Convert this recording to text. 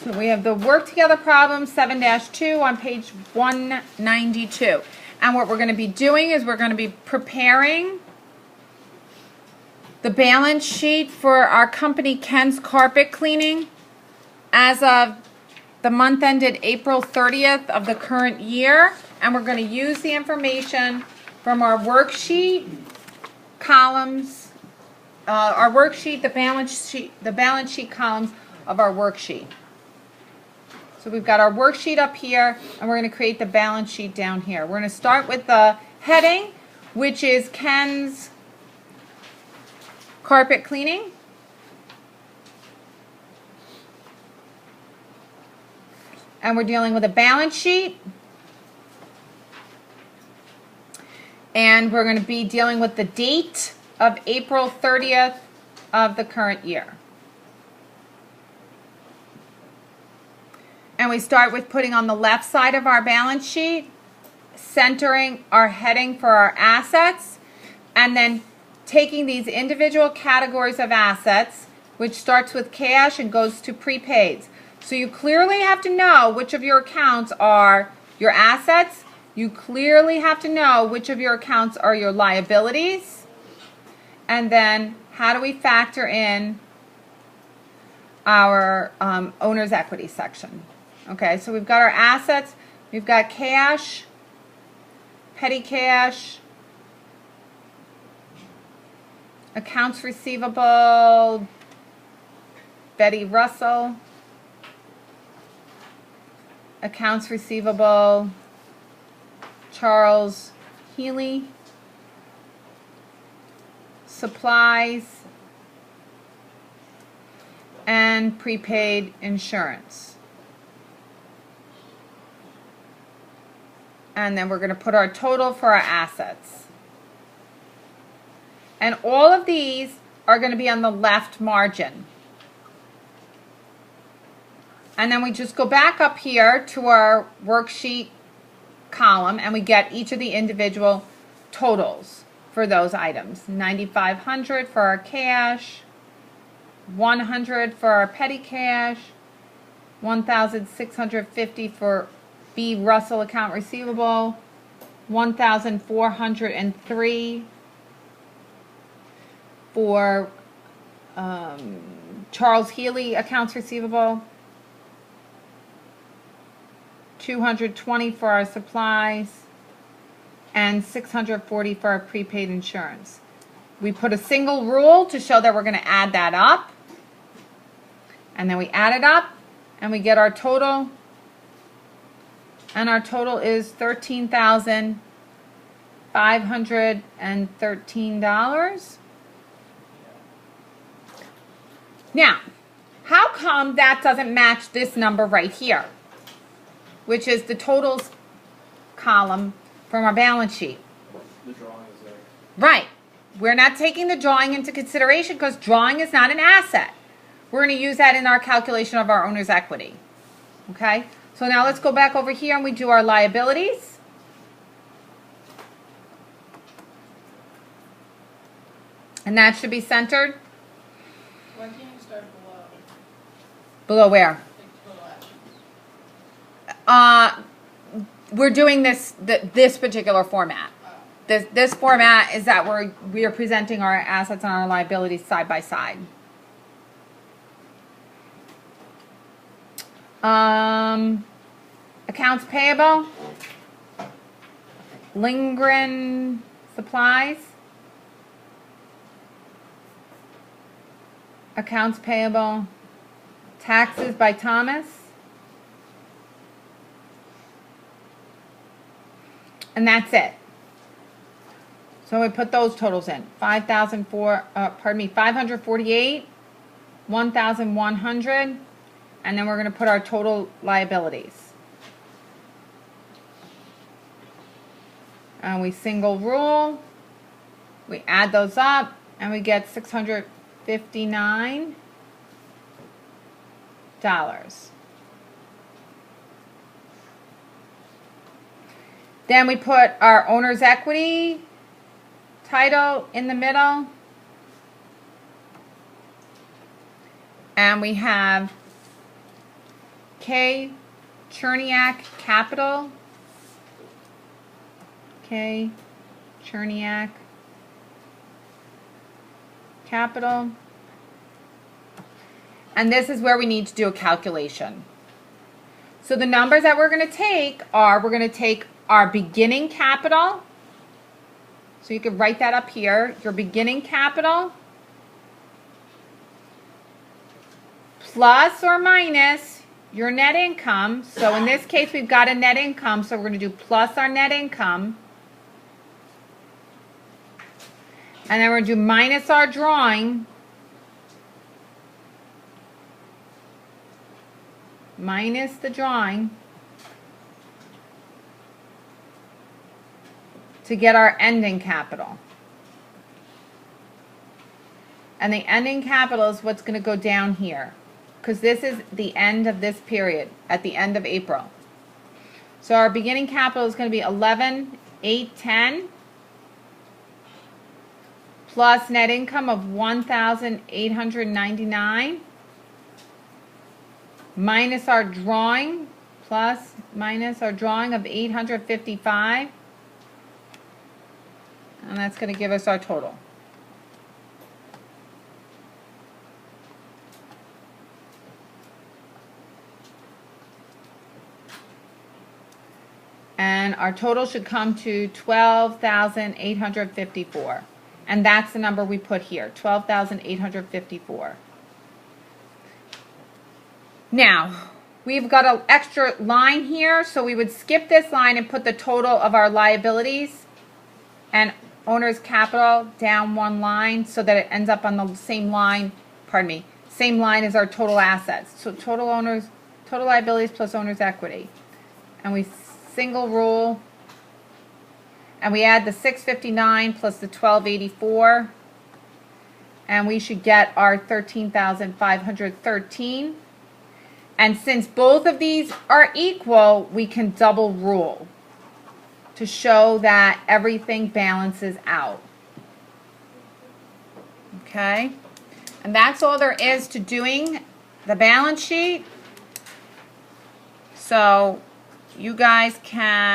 So we have the work together problem 7-2 on page 192. And what we're going to be doing is we're going to be preparing the balance sheet for our company Ken's Carpet Cleaning as of the month ended April 30th of the current year. And we're going to use the information from our worksheet columns, the balance sheet columns of our worksheet. So we've got our worksheet up here, and we're going to create the balance sheet down here. We're going to start with the heading, which is Ken's Carpet Cleaning. And we're dealing with a balance sheet. And we're going to be dealing with the date of April 30th of the current year. And we start with putting on the left side of our balance sheet, centering our heading for our assets, and then taking these individual categories of assets, which starts with cash and goes to prepaids. So you clearly have to know which of your accounts are your assets. You clearly have to know which of your accounts are your liabilities. And then how do we factor in our owner's equity section? Okay, so we've got our assets, we've got cash, petty cash, accounts receivable, Betty Russell, accounts receivable, Charles Healy, supplies, and prepaid insurance. And then we're going to put our total for our assets. And all of these are going to be on the left margin. And then we just go back up here to our worksheet column and we get each of the individual totals for those items. 9,500 for our cash, 100 for our petty cash, 1,650 for B. Russell account receivable, 1,403 for Charles Healy accounts receivable, 220 for our supplies, and 640 for our prepaid insurance. We put a single rule to show that we're going to add that up, and then we add it up and we get our total. And our total is $13,513. Now, how come that doesn't match this number right here, which is the totals column from our balance sheet? The drawing is there. Right. We're not taking the drawing into consideration because drawing is not an asset. We're going to use that in our calculation of our owner's equity. Okay? So now let's go back over here and we do our liabilities. And that should be centered. Why can't you start below? Below where? Like total actions. We're doing this particular format. This format is that we are presenting our assets and our liabilities side by side. Accounts payable, Lindgren supplies, accounts payable, taxes by Thomas, and that's it. So we put those totals in. 548, 1,100, and then we're going to put our total liabilities. And we single rule, we add those up, and we get $659. Then we put our owner's equity title in the middle. And we have K. Cherniak Capital. K. Cherniak Capital. And this is where we need to do a calculation. So the numbers that we're going to take are, we're going to take our beginning capital. So you can write that up here. Your beginning capital plus or minus your net income. So in this case, we've got a net income. So we're going to do plus our net income. And then we're going to do minus our drawing. Minus the drawing to get our ending capital. And the ending capital is what's going to go down here, because this is the end of this period at the end of April. So our beginning capital is going to be 11,810 plus net income of 1,899 minus our drawing, minus our drawing of 855, and that's going to give us our total. And our total should come to 12,854. And that's the number we put here, 12,854. Now, we've got an extra line here, so we would skip this line and put the total of our liabilities and owner's capital down one line so that it ends up on the same line, same line as our total assets. So total liabilities plus owner's equity. And we single rule, and we add the 659 plus the 1284, and we should get our 13,513. And since both of these are equal, we can double rule to show that everything balances out. Okay? And that's all there is to doing the balance sheet. So you guys can